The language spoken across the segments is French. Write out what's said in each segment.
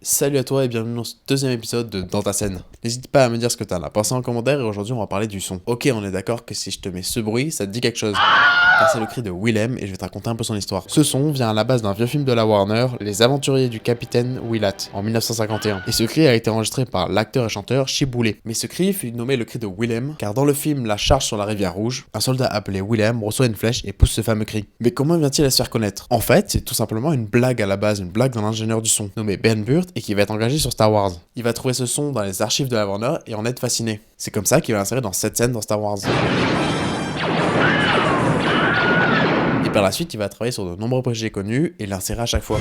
Salut à toi et bienvenue dans ce deuxième épisode de Dans ta scène. N'hésite pas à me dire ce que t'en as pensé en commentaire et aujourd'hui on va parler du son. Ok, on est d'accord que si je te mets ce bruit, ça te dit quelque chose. Car c'est le cri de Willem et je vais te raconter un peu son histoire. Ce son vient à la base d'un vieux film de la Warner, Les Aventuriers du Capitaine Willett, en 1951. Et ce cri a été enregistré par l'acteur et chanteur Shibboleth. Mais ce cri fut nommé le cri de Willem, car dans le film La Charge sur la rivière rouge, un soldat appelé Willem reçoit une flèche et pousse ce fameux cri. Mais comment vient-il à se faire connaître? En fait, c'est tout simplement une blague à la base, une blague d'un ingénieur du son, nommé Ben Burtt et qui va être engagé sur Star Wars. Il va trouver ce son dans les archives de la Warner et en être fasciné. C'est comme ça qu'il va l'insérer dans cette scène dans Star Wars. Et par la suite, il va travailler sur de nombreux projets connus et l'insérer à chaque fois.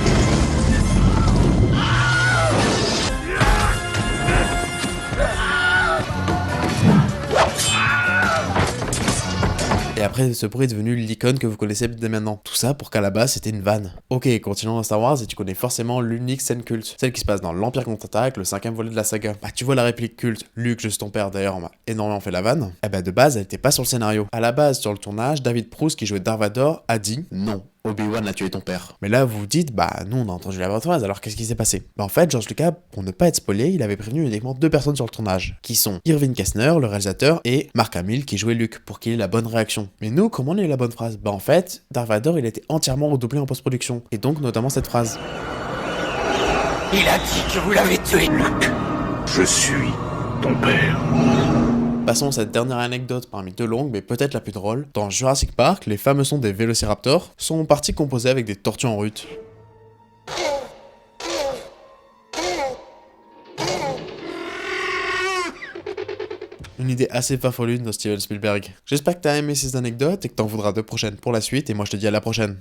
Et après, ce bruit est devenu l'icône que vous connaissez dès maintenant. Tout ça pour qu'à la base, c'était une vanne. Ok, continuons dans Star Wars et tu connais forcément l'unique scène culte. Celle qui se passe dans l'Empire contre-attaque, le 5ème volet de la saga. Bah, tu vois la réplique culte, Luke, je suis ton père, d'ailleurs, on m'a énormément fait la vanne. Eh bah, de base, elle était pas sur le scénario. À la base, sur le tournage, David Proust, qui jouait Darth Vader, a dit non. Obi-Wan a tué ton père. Mais là, vous vous dites, bah, nous, on a entendu la vraie phrase, alors qu'est-ce qui s'est passé? Bah, en fait, George Lucas, pour ne pas être spoilé, il avait prévenu uniquement 2 personnes sur le tournage, qui sont Irving Kestner, le réalisateur, et Mark Hamill, qui jouait Luke, pour qu'il ait la bonne réaction. Mais nous, comment on a eu la bonne phrase? Bah, en fait, Darth Vader, il a été entièrement redoublé en post-production, et donc notamment cette phrase. Il a dit que vous l'avez tué, Luke. Je suis ton père. Passons à cette dernière anecdote parmi 2 longues, mais peut-être la plus drôle. Dans Jurassic Park, les fameux sons des vélociraptors sont en partie composés avec des tortues en rut. Une idée assez farfelue de Steven Spielberg. J'espère que t'as aimé ces anecdotes et que t'en voudras 2 prochaines pour la suite, et moi je te dis à la prochaine.